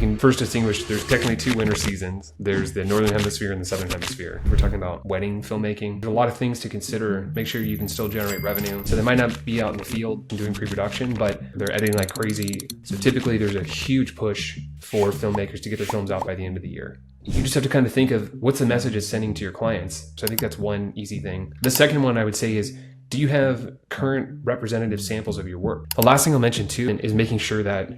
can first distinguish, there's technically two winter seasons. There's the Northern Hemisphere and the Southern Hemisphere. We're talking about wedding filmmaking. There's a lot of things to consider. Make sure you can still generate revenue. So they might not be out in the field doing pre-production, but they're editing like crazy. So typically there's a huge push for filmmakers to get their films out by the end of the year. You just have to kind of think of what's the message it's sending to your clients. So I think that's one easy thing. The second one I would say is, do you have current representative samples of your work? The last thing I'll mention too is making sure that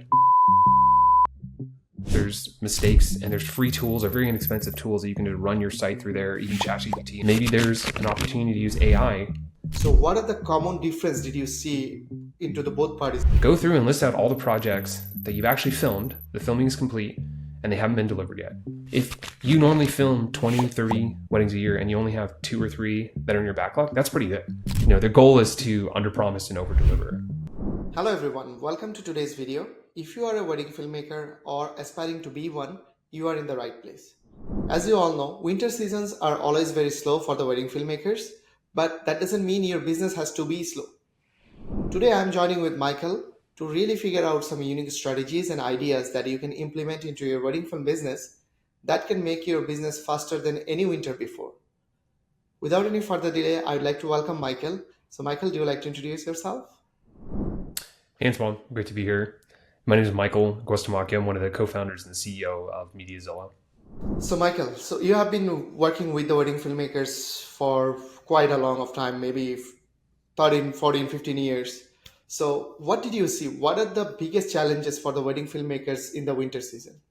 there's mistakes and there's free tools or very inexpensive tools that you can just run your site through there, even ChatGPT. Maybe there's an opportunity to use AI. So what are the common difference did you see into the both parties? Go through and list out all the projects that you've actually filmed, the filming is complete, and they haven't been delivered yet. If you normally film 20, 30 weddings a year and you only have 2 or 3 that are in your backlog, that's pretty good. You know, the goal is to underpromise and overdeliver. Hello everyone, welcome to today's video. If you are a wedding filmmaker or aspiring to be one, you are in the right place. As you all know, winter seasons are always very slow for the wedding filmmakers, but that doesn't mean your business has to be slow. Today I'm joining with Michael to really figure out some unique strategies and ideas that you can implement into your wedding film business that can make your business faster than any winter before. Without any further delay, I'd like to welcome Michael. So Michael, do you like to introduce yourself? Hey Antoine, great to be here. My name is Michael Guster. I'm one of the co-founders and the CEO of MediaZilla. So Michael, so you have been working with the wedding filmmakers for quite a long of time, maybe 13, 14, 15 years. So what did you see? What are the biggest challenges for the wedding filmmakers in the winter season?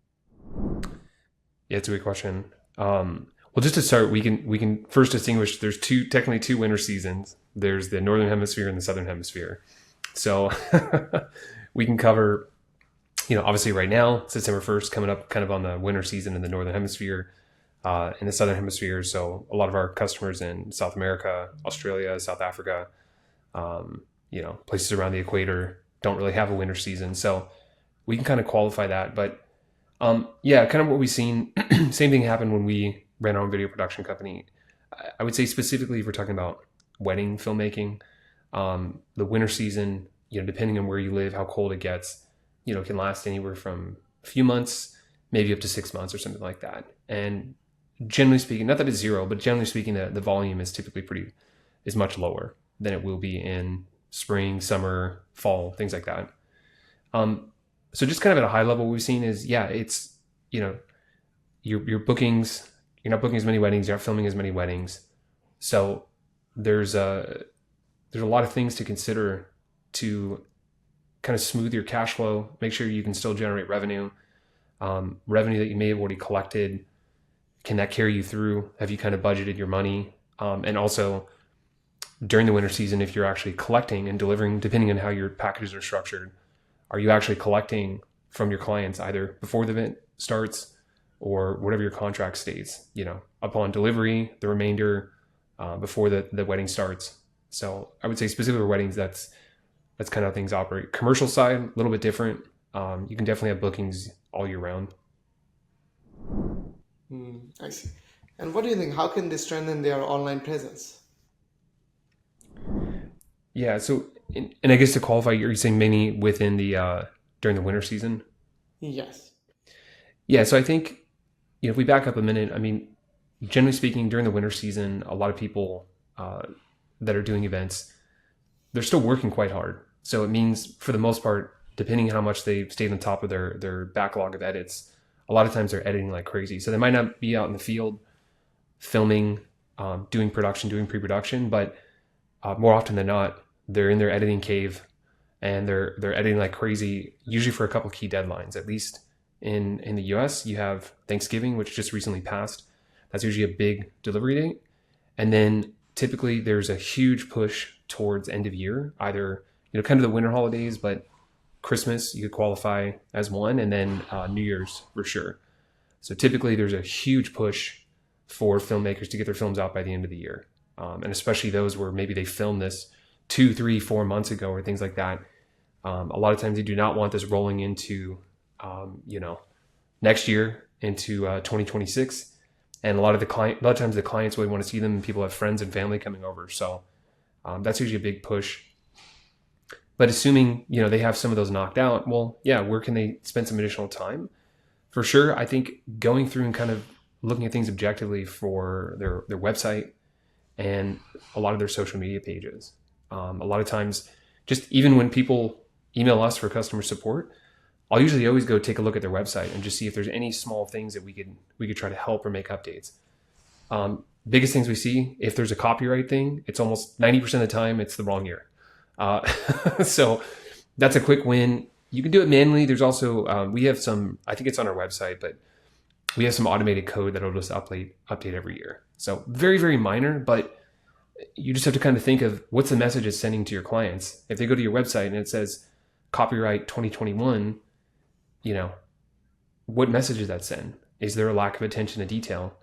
Yeah, it's a great question. Well, just to start, we can first distinguish, there's technically two winter seasons. There's the Northern Hemisphere and the Southern Hemisphere. So we can cover, obviously right now, it's December 1st, coming up kind of on the winter season in the Northern Hemisphere, in the Southern Hemisphere. So a lot of our customers in South America, Australia, South Africa, places around the equator don't really have a winter season. So we can kind of qualify that. But kind of what we've seen, same thing happened when we ran our own video production company. I would say specifically if we're talking about wedding filmmaking, the winter season, depending on where you live, how cold it gets, can last anywhere from a few months, maybe up to 6 months or something like that. And generally speaking, not that it's zero, but generally speaking, the volume is typically is much lower than it will be in spring, summer, fall, things like that. So just kind of at a high level, what we've seen is, it's, your bookings, you're not booking as many weddings, you're not filming as many weddings. So there's a lot of things to consider to kind of smooth your cash flow, make sure you can still generate revenue, revenue that you may have already collected. Can that carry you through? Have you kind of budgeted your money? And also during the winter season, if you're actually collecting and delivering, depending on how your packages are structured, are you actually collecting from your clients either before the event starts or whatever your contract states, upon delivery, the remainder before the wedding starts. So I would say specifically for weddings, that's kind of how things operate. Commercial side, a little bit different. You can definitely have bookings all year round. I see. And what do you think? How can they strengthen their online presence? Yeah. So, and I guess to qualify, you're saying mainly within during the winter season? Yes. Yeah. So I think, if we back up a minute, generally speaking, during the winter season, a lot of people that are doing events, they're still working quite hard. So it means for the most part, depending on how much they've stayed on top of their backlog of edits, a lot of times they're editing like crazy. So they might not be out in the field filming, doing production, doing pre-production, but more often than not, they're in their editing cave and they're editing like crazy, usually for a couple of key deadlines. At least in the US, you have Thanksgiving, which just recently passed. That's usually a big delivery date. And then typically there's a huge push towards end of year, either, kind of the winter holidays, but Christmas, you could qualify as one, and then New Year's for sure. So typically there's a huge push for filmmakers to get their films out by the end of the year. And especially those where maybe they filmed this 2, 3, 4 months ago or things like that. A lot of times they do not want this rolling into, next year into 2026. And a lot of times the clients really want to see them, and people have friends and family coming over. So that's usually a big push. But assuming, they have some of those knocked out, well, yeah, where can they spend some additional time? For sure, I think going through and kind of looking at things objectively for their website and a lot of their social media pages. A lot of times, just even when people email us for customer support, I'll usually always go take a look at their website and just see if there's any small things that we could try to help or make updates. Biggest things we see, if there's a copyright thing, it's almost 90% of the time it's the wrong year. So that's a quick win. You can do it manually. There's also, we have some, I think it's on our website, but we have some automated code that'll just update every year. So very, very minor, but you just have to kind of think of what's the message it's sending to your clients. If they go to your website and it says copyright 2021, what message does that send? Is there a lack of attention to detail?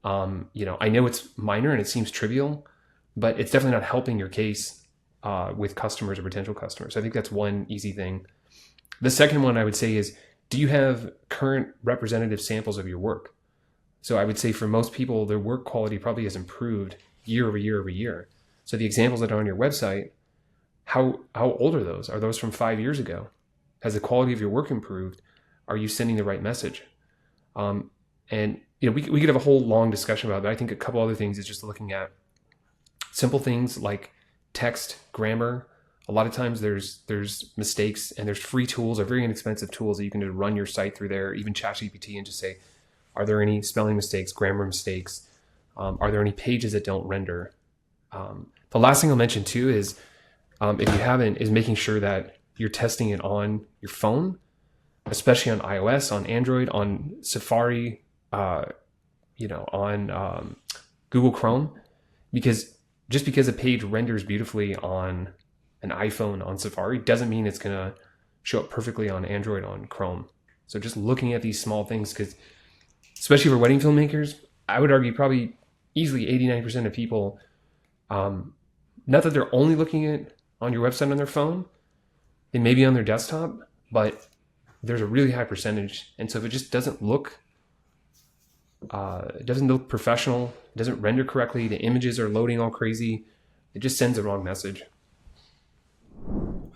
I know it's minor and it seems trivial, but it's definitely not helping your case with customers or potential customers. I think that's one easy thing. The second one I would say is, do you have current representative samples of your work? So I would say for most people, their work quality probably has improved year over year over year. So the examples that are on your website, how old are those? Are those from 5 years ago? Has the quality of your work improved? Are you sending the right message? And we could have a whole long discussion about that. I think a couple other things is just looking at simple things like text, grammar. A lot of times there's mistakes, and there's free tools or very inexpensive tools that you can just run your site through there, even ChatGPT, and just say, are there any spelling mistakes, grammar mistakes? Are there any pages that don't render? The last thing I'll mention too is, if you haven't, is making sure that you're testing it on your phone, especially on iOS, on Android, on Safari, on Google Chrome, because just because a page renders beautifully on an iPhone on Safari doesn't mean it's going to show up perfectly on Android on Chrome. So just looking at these small things, because especially for wedding filmmakers, I would argue probably easily 89% of people, not that they're only looking at on your website on their phone, it may be on their desktop, but there's a really high percentage. And so if it just doesn't look professional, it doesn't render correctly, the images are loading all crazy, it just sends the wrong message.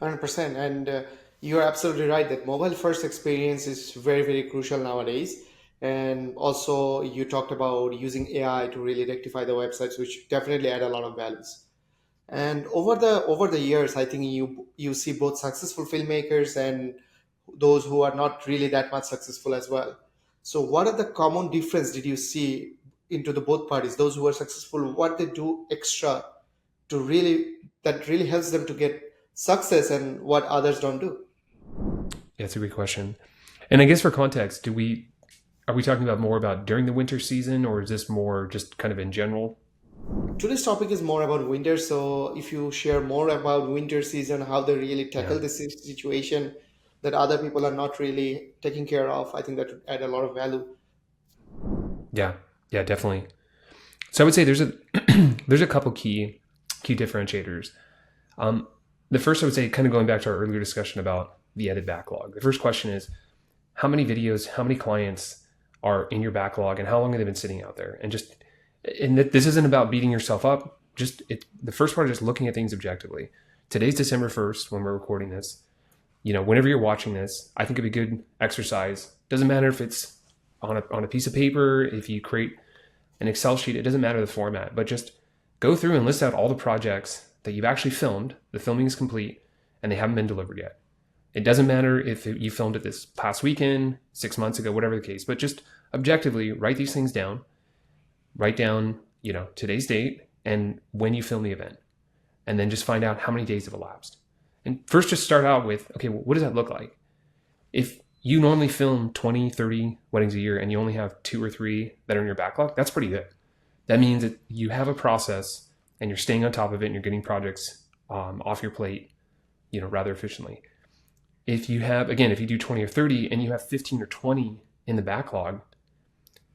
100%. And you're absolutely right that mobile first experience is very, very crucial nowadays. And also you talked about using AI to really rectify the websites, which definitely add a lot of values. And over the years, I think you see both successful filmmakers and those who are not really that much successful as well. So what are the common difference did you see into the both parties? Those who are successful, what they do extra that really helps them to get success, and what others don't do? Yeah, that's a great question. And I guess for context, are we talking about more about during the winter season, or is this more just kind of in general? Today's topic is more about winter. So if you share more about winter season, how they really tackle this situation that other people are not really taking care of, I think that would add a lot of value. Yeah, definitely. So I would say there's a couple key differentiators. The first, I would say, kind of going back to our earlier discussion about the edit backlog. The first question is, how many videos, how many clients are in your backlog, and how long have they been sitting out there? And this isn't about beating yourself up. The first part is just looking at things objectively. Today's December 1st when we're recording this. Whenever you're watching this, I think it'd be a good exercise. Doesn't matter if it's on a piece of paper, if you create an Excel sheet, it doesn't matter the format, but just go through and list out all the projects that you've actually filmed, the filming is complete, and they haven't been delivered yet. It doesn't matter if you filmed it this past weekend, 6 months ago, whatever the case, but just objectively write these things down. Write down, today's date and when you film the event, and then just find out how many days have elapsed. And first just start out with, okay, well, what does that look like? If you normally film 20, 30 weddings a year and you only have 2 or 3 that are in your backlog, that's pretty good. That means that you have a process and you're staying on top of it and you're getting projects off your plate, rather efficiently. If you do 20 or 30 and you have 15 or 20 in the backlog,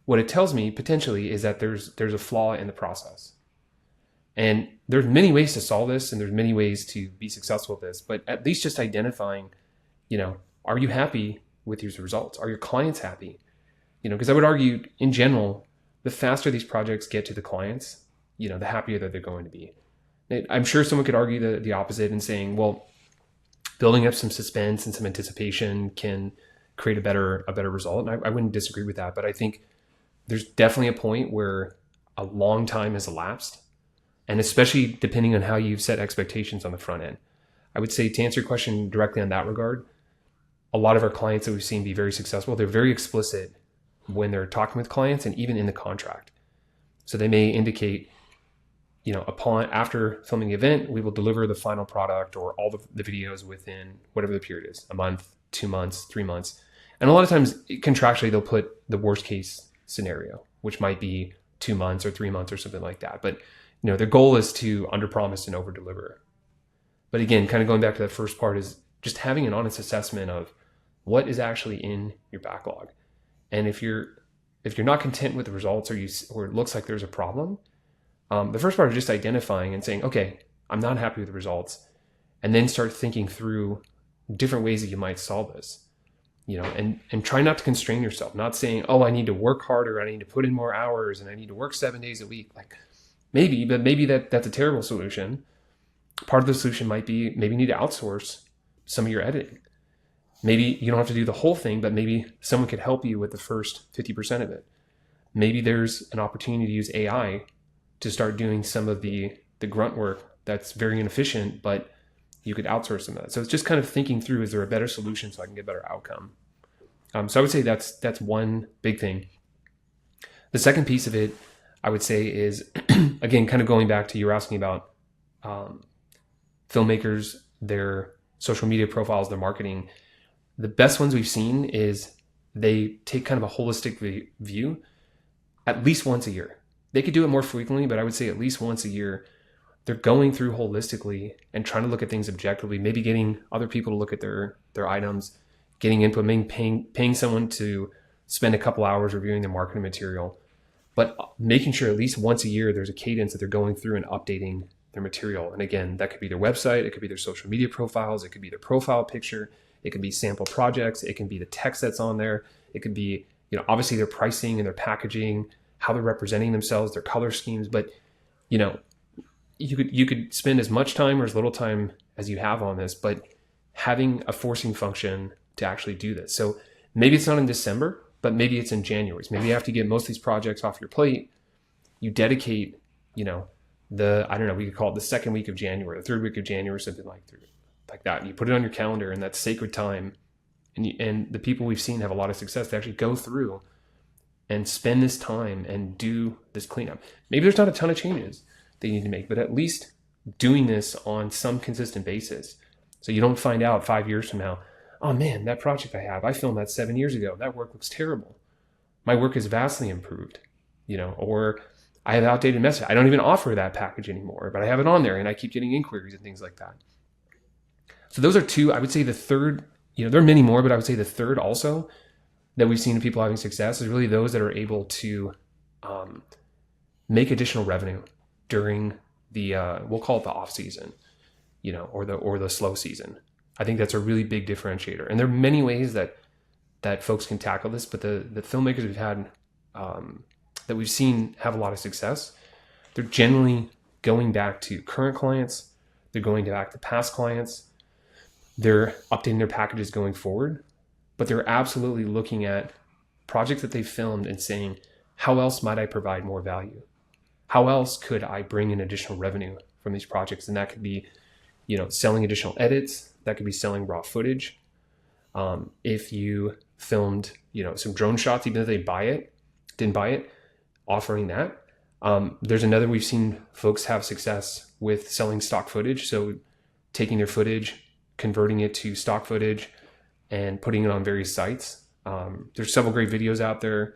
what it tells me potentially is that there's a flaw in the process. And there's many ways to solve this, and there's many ways to be successful at this, but at least just identifying, are you happy with your results? Are your clients happy? Because I would argue in general, the faster these projects get to the clients, the happier that they're going to be. I'm sure someone could argue the opposite and saying, well, building up some suspense and some anticipation can create a better result. And I wouldn't disagree with that, but I think there's definitely a point where a long time has elapsed, and especially depending on how you've set expectations on the front end. I would say, to answer your question directly on that regard, a lot of our clients that we've seen be very successful, they're very explicit when they're talking with clients and even in the contract. So they may indicate, after filming the event, we will deliver the final product or all the videos within whatever the period is, a month, 2 months, 3 months. And a lot of times contractually, they'll put the worst case scenario, which might be 2 months or 3 months or something like that. But, their goal is to underpromise and overdeliver. But again, kind of going back to that first part, is just having an honest assessment of what is actually in your backlog. And if you're not content with the results, or it looks like there's a problem, the first part is just identifying and saying, okay, I'm not happy with the results, and then start thinking through different ways that you might solve this. And try not to constrain yourself, not saying, oh, I need to work harder, I need to put in more hours, and I need to work 7 days a week. Like maybe that's a terrible solution. Part of the solution might be maybe you need to outsource some of your editing. Maybe you don't have to do the whole thing, but maybe someone could help you with the first 50% of it. Maybe there's an opportunity to use AI to start doing some of the grunt work that's very inefficient, but you could outsource some of that. So it's just kind of thinking through, is there a better solution so I can get a better outcome? So I would say that's one big thing. The second piece of it, I would say, is, again, kind of going back to, you were asking about filmmakers, their social media profiles, their marketing. The best ones we've seen is they take kind of a holistic view at least once a year. They could do it more frequently, but I would say at least once a year, they're going through holistically and trying to look at things objectively, maybe getting other people to look at their items, getting input, maybe paying someone to spend a couple hours reviewing their marketing material, but making sure at least once a year there's a cadence that they're going through and updating their material. And again, that could be their website, it could be their social media profiles, it could be their profile picture, it could be sample projects, it can be the text that's on there, it could be, obviously their pricing and their packaging, how they're representing themselves, their color schemes. But you could spend as much time or as little time as you have on this, but having a forcing function to actually do this. So maybe it's not in December, but maybe it's in January. So maybe you have to get most of these projects off your plate. You dedicate, we could call it the second week of January, the third week of January, something like that. You put it on your calendar, and that's sacred time. And the people we've seen have a lot of success to actually go through and spend this time and do this cleanup. Maybe there's not a ton of changes they need to make, but at least doing this on some consistent basis. So you don't find out 5 years from now, oh man, that project I filmed that 7 years ago, that work looks terrible. My work is vastly improved, or I have outdated message. I don't even offer that package anymore, but I have it on there and I keep getting inquiries and things like that. So those are two. I would say the third, there are many more, but I would say the third also that we've seen people having success is really those that are able to make additional revenue during the we'll call it the off season, or the slow season. I think that's a really big differentiator, and there are many ways that folks can tackle this. But the filmmakers we've had that we've seen have a lot of success, they're generally going back to current clients, they're going back to past clients, they're updating their packages going forward, but they're absolutely looking at projects that they've filmed and saying, how else might I provide more value? How else could I bring in additional revenue from these projects? And that could be, selling additional edits. That could be selling raw footage. If you filmed, some drone shots, even if they didn't buy it, offering that. There's another, we've seen folks have success with selling stock footage. So taking their footage, converting it to stock footage, and putting it on various sites. There's several great videos out there.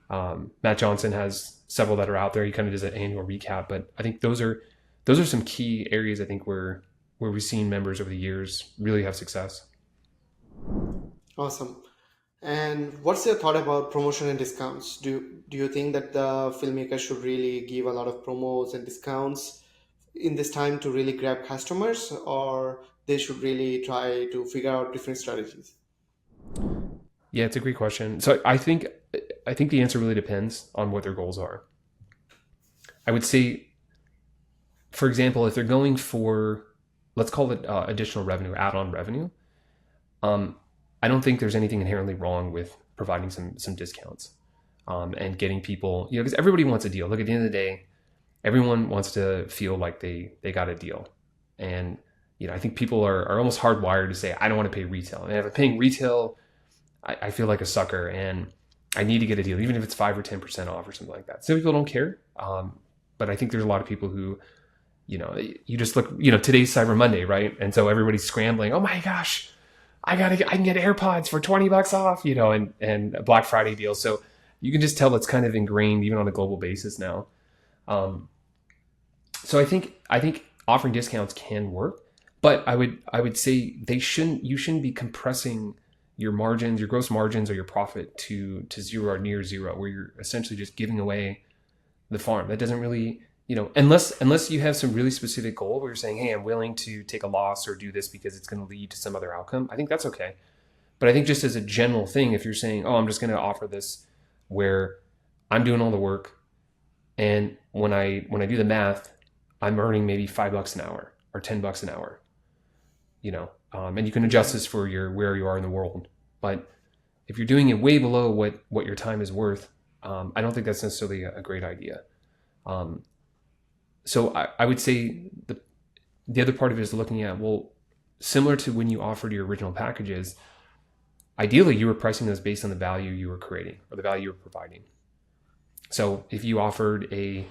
Matt Johnson has several that are out there. He kind of does an annual recap, but I think those are some key areas I think where we've seen members over the years really have success. Awesome. And what's your thought about promotion and discounts? Do you think that the filmmaker should really give a lot of promos and discounts in this time to really grab customers, or they should really try to figure out different strategies? Yeah, it's a great question. So I think the answer really depends on what their goals are. I would say, for example, if they're going for, let's call it additional revenue, add-on revenue, I don't think there's anything inherently wrong with providing some discounts and getting people, because everybody wants a deal. Look, at the end of the day, everyone wants to feel like they got a deal. And, I think people are almost hardwired to say, I don't want to pay retail. And if I'm paying retail, I feel like a sucker and I need to get a deal, even if it's 5 or 10% off or something like that. Some people don't care. But I think there's a lot of people who, you just look, today's Cyber Monday, right? And so everybody's scrambling. Oh my gosh, I can get AirPods for $20 off, and a Black Friday deal. So you can just tell it's kind of ingrained even on a global basis now. So I think offering discounts can work, but I would say you shouldn't be compressing your margins, your gross margins or your profit to zero or near zero, where you're essentially just giving away the farm. That doesn't really, unless you have some really specific goal where you're saying, hey, I'm willing to take a loss or do this because it's going to lead to some other outcome. I think that's okay. But I think just as a general thing, if you're saying, oh, I'm just going to offer this where I'm doing all the work, and when I do the math, I'm earning maybe $5 an hour or $10 an hour, and you can adjust this for where you are in the world. But if you're doing it way below what your time is worth, I don't think that's necessarily a great idea. So I would say the other part of it is looking at, well, similar to when you offered your original packages, ideally you were pricing those based on the value you were creating or the value you were providing. So if you offered a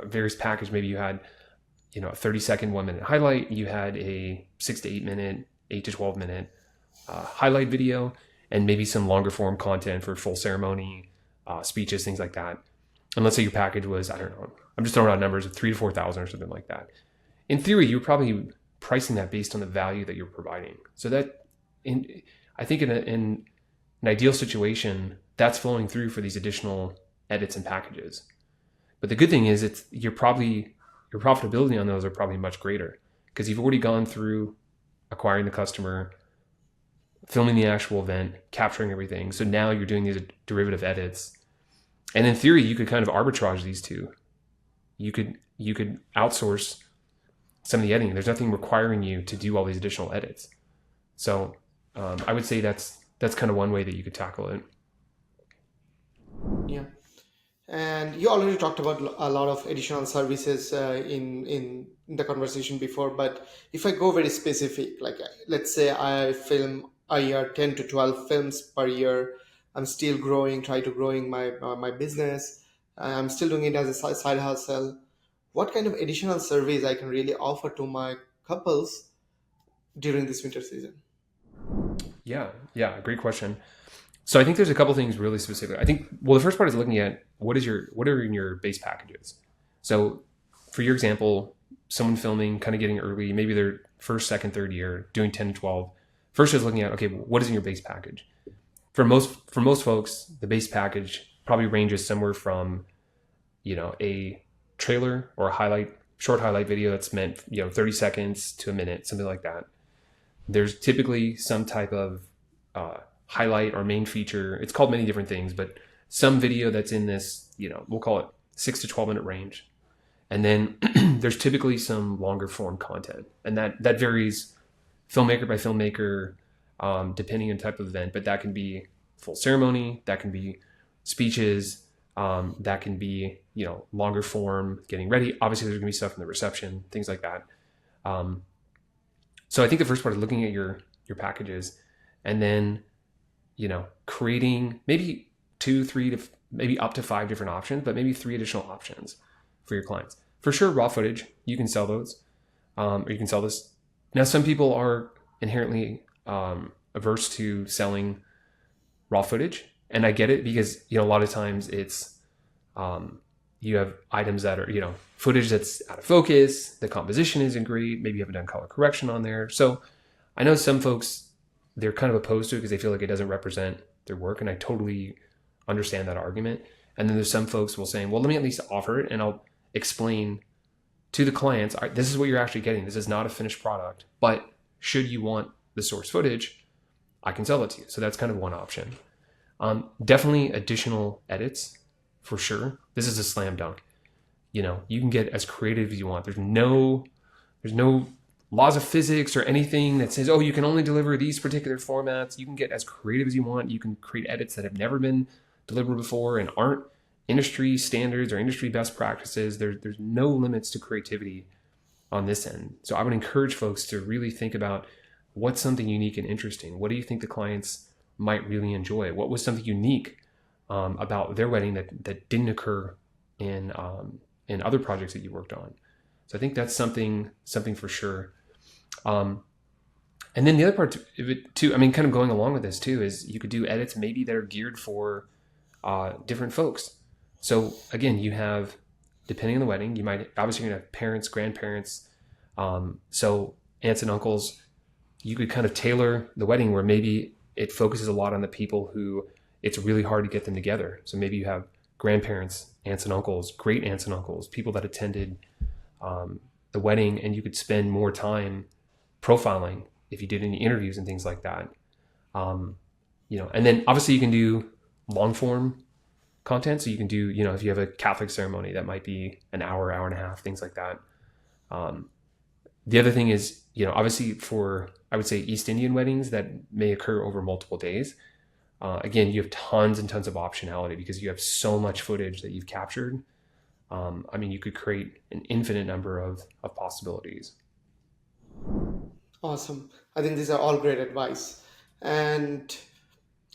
various package, maybe you had a 30-second 1-minute highlight, you had a 6 to 8 minute, 8 to 12 minute highlight video, and maybe some longer form content for full ceremony, speeches, things like that. And let's say your package was, I don't know, I'm just throwing out numbers of 3,000 to 4,000 or something like that. In theory, you're probably pricing that based on the value that you're providing. So that, I think in an ideal situation, that's flowing through for these additional edits and packages. But the good thing is your profitability on those are probably much greater because you've already gone through acquiring the customer, filming the actual event, capturing everything. So now you're doing these derivative edits. And in theory, you could kind of arbitrage these two. You could outsource some of the editing. There's nothing requiring you to do all these additional edits. So I would say that's kind of one way that you could tackle it. Yeah. And you already talked about a lot of additional services in the conversation before, but if I go very specific, like let's say I film a year 10 to 12 films per year, I'm still try to growing my business, I'm still doing it as a side hustle. What kind of additional service I can really offer to my couples during this winter season? Yeah, great question. So I think there's a couple things really specific. I think, well, the first part is looking at what are in your base packages. So for your example, someone filming, kind of getting early, maybe their first, second, third year, doing 10 to 12. First is looking at, okay, what is in your base package? For most folks, the base package probably ranges somewhere from, a trailer or a short highlight video that's meant, 30 seconds to a minute, something like that. There's typically some type of highlight or main feature. It's called many different things, but some video that's in this, we'll call it 6 to 12 minute range. And then there's typically some longer form content, and that varies filmmaker by filmmaker, depending on type of event, but that can be full ceremony, that can be speeches, that can be, longer form, getting ready. Obviously there's gonna be stuff in the reception, things like that. So I think the first part is looking at your packages, and then, creating maybe 2, 3 to maybe up to 5 different options, but maybe 3 additional options for your clients. For sure, raw footage, you can sell those, or you can sell this. Now, some people are inherently averse to selling raw footage, and I get it because a lot of times it's you have items that are footage that's out of focus, the composition isn't great, maybe you haven't done color correction on there. So I know some folks, they're kind of opposed to it because they feel like it doesn't represent their work, and I totally understand that argument. And then there's some folks who will say, well, let me at least offer it, and I'll explain to the clients, all right, this is what you're actually getting. This is not a finished product, but should you want the source footage, I can sell it to you. So that's kind of one option. Definitely additional edits for sure. This is a slam dunk. You can get as creative as you want. There's no laws of physics or anything that says, oh, you can only deliver these particular formats. You can get as creative as you want. You can create edits that have never been delivered before and aren't industry standards or industry best practices. There's no limits to creativity on this end. So I would encourage folks to really think about what's something unique and interesting. What do you think the clients might really enjoy? What was something unique about their wedding that didn't occur in other projects that you worked on? So I think that's something for sure. And then the other part of it too, I mean, kind of going along with this too, is you could do edits maybe that are geared for different folks. So again, you have, depending on the wedding, you might, obviously you're gonna have parents, grandparents, so aunts and uncles. You could kind of tailor the wedding where maybe it focuses a lot on the people who it's really hard to get them together. So maybe you have grandparents, aunts and uncles, great aunts and uncles, people that attended the wedding, and you could spend more time profiling if you did any interviews and things like that. And then obviously you can do long form content. So you can do, if you have a Catholic ceremony, that might be an hour, hour and a half, things like that. The other thing is, obviously for, I would say, East Indian weddings that may occur over multiple days. Again, you have tons and tons of optionality because you have so much footage that you've captured. You could create an infinite number of possibilities. Awesome. I think these are all great advice. And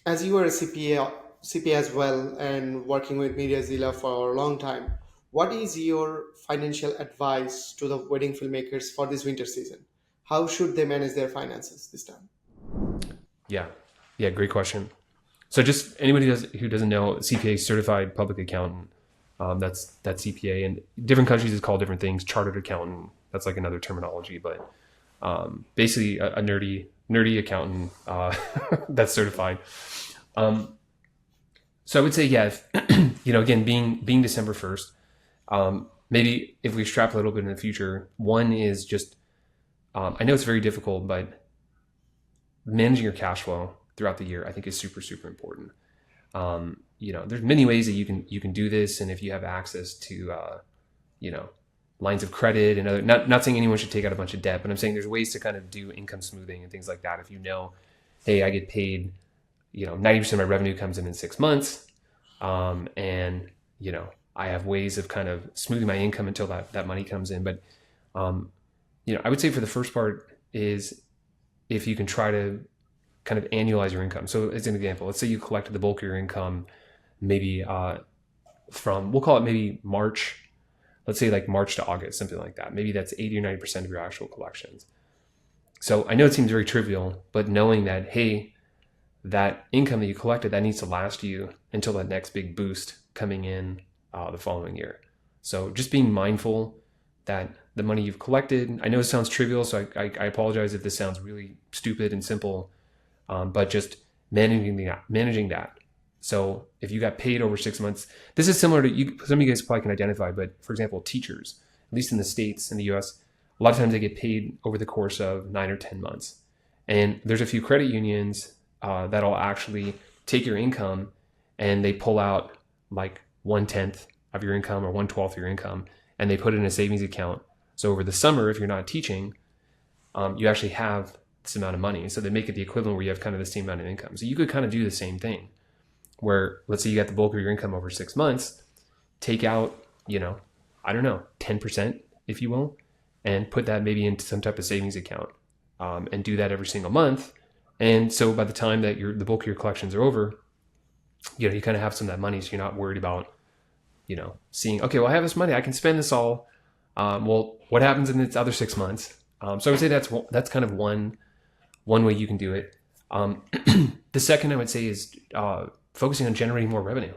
as you are a CPA as well and working with MediaZilla for a long time, what is your financial advice to the wedding filmmakers for this winter season? How should they manage their finances this time? Yeah, great question. So just anybody who doesn't know, CPA, certified public accountant, that's CPA, and different countries is called different things. Chartered accountant, that's like another terminology, but basically a nerdy accountant that's certified. So I would say, if, again, being December 1st, maybe if we extrapolate a little bit in the future, one is just, I know it's very difficult, but managing your cash flow throughout the year, I think, is super, super important. There's many ways that you can do this. And if you have access to, lines of credit and other, not saying anyone should take out a bunch of debt, but I'm saying there's ways to kind of do income smoothing and things like that. If hey, I get paid, 90% of my revenue comes in 6 months. And I have ways of kind of smoothing my income until that money comes in. But, I would say for the first part is if you can try to kind of annualize your income. So as an example, let's say you collected the bulk of your income, maybe from, we'll call it maybe March, let's say like March to August, something like that. Maybe that's 80 or 90% of your actual collections. So I know it seems very trivial, but knowing that, hey, that income that you collected, that needs to last you until that next big boost coming in the following year. So just being mindful that the money you've collected, I know it sounds trivial, so I apologize if this sounds really stupid and simple, but just managing that. So if you got paid over 6 months, this is similar to, some of you guys probably can identify, but for example, teachers, at least in the States, in the US, a lot of times they get paid over the course of 9 or 10 months. And there's a few credit unions that'll actually take your income and they pull out like 1/10 of your income or 1/12 of your income, and they put it in a savings account. So over the summer, if you're not teaching, you actually have this amount of money. So they make it the equivalent where you have kind of the same amount of income. So you could kind of do the same thing where, let's say you got the bulk of your income over 6 months, take out, 10%, if you will, and put that maybe into some type of savings account, and do that every single month. And so by the time that the bulk of your collections are over, you kind of have some of that money. So you're not worried about, seeing, okay, well, I have this money, I can spend this all. Well, what happens in the other 6 months? So I would say that's kind of one way you can do it. The second I would say is focusing on generating more revenue.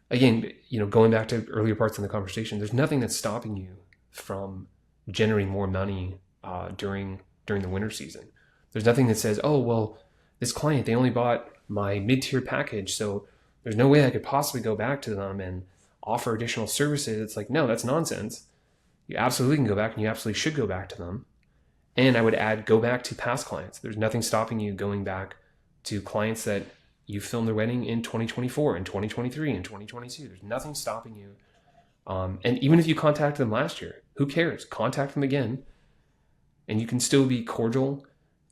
Again, going back to earlier parts in the conversation, there's nothing that's stopping you from generating more money during the winter season. There's nothing that says, oh, well, this client, they only bought my mid-tier package, so there's no way I could possibly go back to them and offer additional services. It's like, no, that's nonsense. You absolutely can go back, and you absolutely should go back to them. And I would add, go back to past clients. There's nothing stopping you going back to clients that you filmed their wedding in 2024, in 2023, in 2022. There's nothing stopping you. And even if you contacted them last year, who cares? Contact them again and you can still be cordial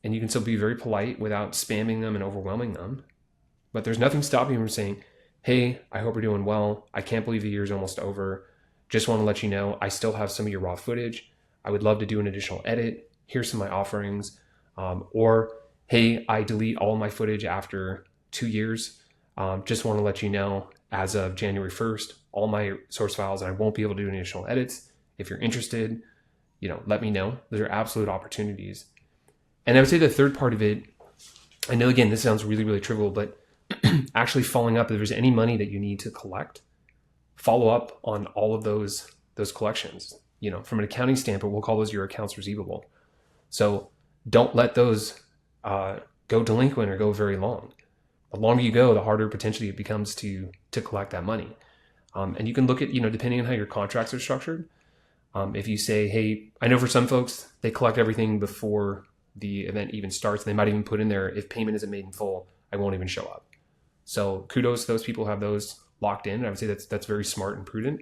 and you can still be very polite without spamming them and overwhelming them. But there's nothing stopping you from saying, hey, I hope you're doing well. I can't believe the year's almost over. Just want to let you know I still have some of your raw footage. I would love to do an additional edit. Here's some of my offerings. Or, hey, I delete all my footage after 2 years. Just want to let you know as of January 1st, all my source files, and I won't be able to do any additional edits. If you're interested, let me know. Those are absolute opportunities. And I would say the third part of it, I know, again, this sounds really, really trivial, but actually following up, if there's any money that you need to collect, follow up on all of those collections. From an accounting standpoint, we'll call those your accounts receivable. So don't let those go delinquent or go very long. The longer you go, the harder potentially it becomes to collect that money. And you can look at, depending on how your contracts are structured. If you say, hey, I know for some folks, they collect everything before the event even starts. They might even put in there, if payment isn't made in full, I won't even show up. So kudos to those people who have those locked in. I would say that's very smart and prudent.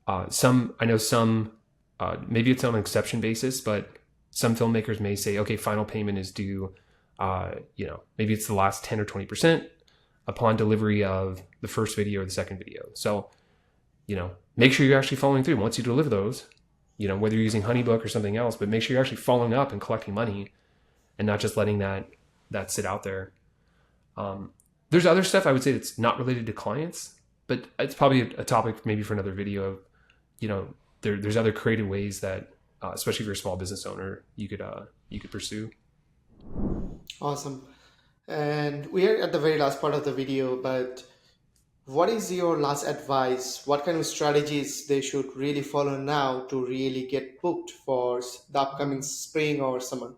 I know some, maybe it's on an exception basis, but some filmmakers may say, okay, final payment is due, maybe it's the last 10 or 20% upon delivery of the first video or the second video. So, make sure you're actually following through. Once you deliver those, whether you're using Honeybook or something else, but make sure you're actually following up and collecting money and not just letting that sit out there. There's other stuff I would say that's not related to clients, but it's probably a topic maybe for another video. There's other creative ways that, especially if you're a small business owner, you could pursue. Awesome. And we are at the very last part of the video, but what is your last advice? What kind of strategies they should really follow now to really get booked for the upcoming spring or summer?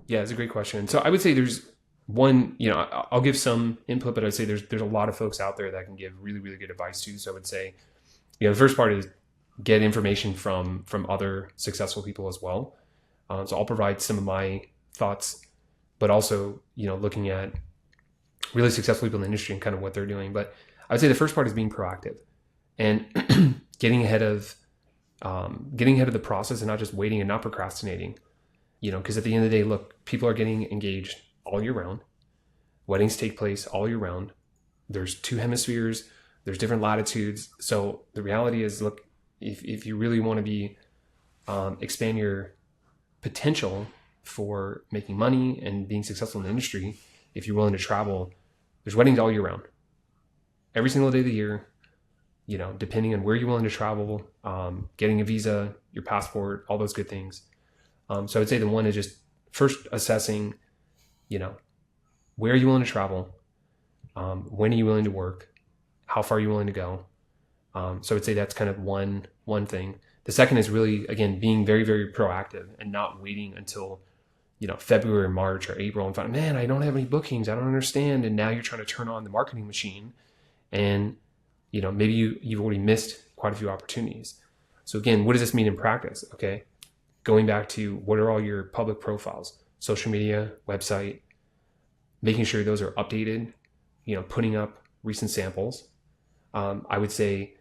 Yeah, it's a great question. So I would say there's one, I'll give some input, but I'd say there's a lot of folks out there that can give really, really good advice too. So I would say, the first part is get information from other successful people as well. So I'll provide some of my thoughts, but also, looking at really successful people in the industry and kind of what they're doing. But I would say the first part is being proactive and getting ahead of the process and not just waiting and not procrastinating, because at the end of the day, look, people are getting engaged all year round. Weddings take place all year round. There's 2 hemispheres. There's different latitudes. So the reality is, look, if you really want to be, expand your potential for making money and being successful in the industry, if you're willing to travel, there's weddings all year round. Every single day of the year, depending on where you're willing to travel, getting a visa, your passport, all those good things. So I would say the one is just first assessing, where are you willing to travel? When are you willing to work? How far are you willing to go? So I would say that's kind of one thing. The second is really, again, being very, very proactive and not waiting until, February, March, or April and find, man, I don't have any bookings. I don't understand. And now you're trying to turn on the marketing machine and, maybe you've already missed quite a few opportunities. So again, what does this mean in practice? Okay. Going back to what are all your public profiles, social media, website, making sure those are updated, putting up recent samples. I would say,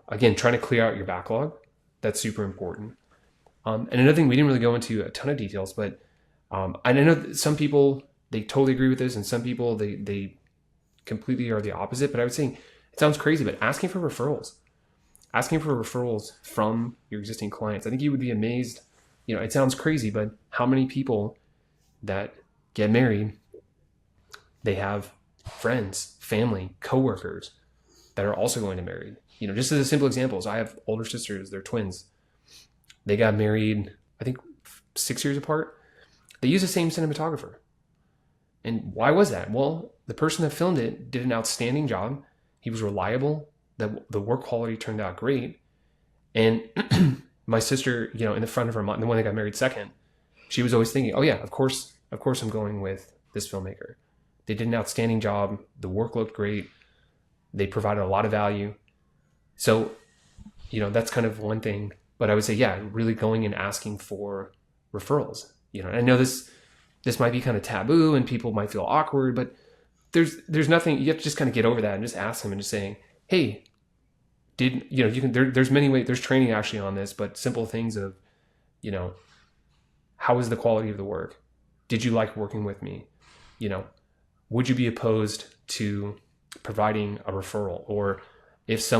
again, trying to clear out your backlog. That's super important. And another thing, we didn't really go into a ton of details, but I know that some people, they totally agree with this, and some people, they completely are the opposite. But I would say, it sounds crazy, but asking for referrals from your existing clients. I think you would be amazed. It sounds crazy, but how many people that get married, they have friends, family, coworkers that are also going to marry. Just as a simple example, I have older sisters, they're twins. They got married, I think 6 years apart. They use the same cinematographer. And why was that? Well, the person that filmed it did an outstanding job. He was reliable. The work quality turned out great. And my sister, in the front of her mind, the one that got married second, she was always thinking, oh yeah, of course I'm going with this filmmaker. They did an outstanding job. The work looked great. They provided a lot of value. So, that's kind of one thing. But I would say, yeah, really going and asking for referrals. I know this might be kind of taboo and people might feel awkward, but there's nothing, you have to just kind of get over that and just ask them and just saying, hey, there's many ways, there's training actually on this, but simple things of, You know, how is the quality of the work? Did you like working with me? You know, would you be opposed to providing a referral? Or if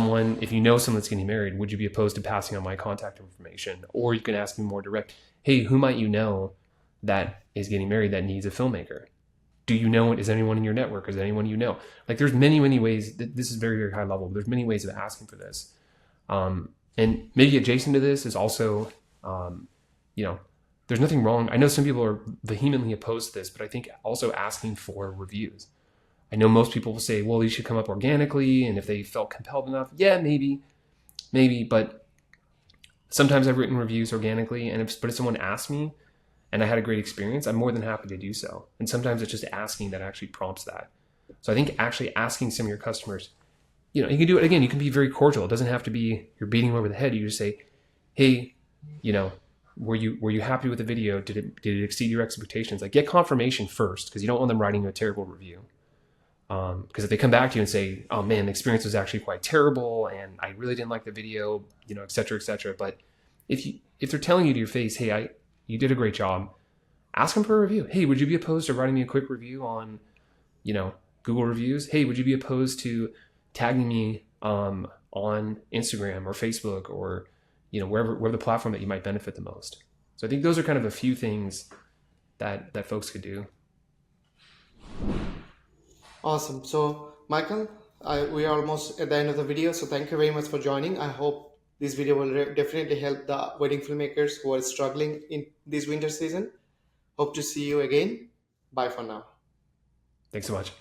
you know someone that's getting married, would you be opposed to passing on my contact information? Or you can ask me more direct, hey, who might you know that is getting married that needs a filmmaker? Do you know it? Is anyone in your network? Is anyone you know? Like, there's many ways. This is very, very high level. But there's many ways of asking for this. And maybe adjacent to this is also, you know, there's nothing wrong. I know some people are vehemently opposed to this, but I think also asking for reviews. I know most people will say, well, these should come up organically. And if they felt compelled enough, yeah, maybe. But sometimes I've written reviews organically. But if someone asks me and I had a great experience, I'm more than happy to do so. And sometimes it's just asking that actually prompts that. So I think actually asking some of your customers, you know, you can do it again. You can be very cordial. It doesn't have to be you're beating them over the head. You just say, hey, you know, were you happy with the video? Did it exceed your expectations? Like, get confirmation first, because you don't want them writing you a terrible review. Because if they come back to you and say, oh man, the experience was actually quite terrible and I really didn't like the video, you know, et cetera, et cetera. But if they're telling you to your face, hey, you did a great job, ask them for a review. Hey, would you be opposed to writing me a quick review on, you know, Google reviews? Hey, would you be opposed to tagging me on Instagram or Facebook or, you know, wherever the platform that you might benefit the most? So I think those are kind of a few things that folks could do. Awesome. So, Michael, we are almost at the end of the video. So, thank you very much for joining. I hope this video will definitely help the wedding filmmakers who are struggling in this winter season. Hope to see you again. Bye for now. Thanks so much.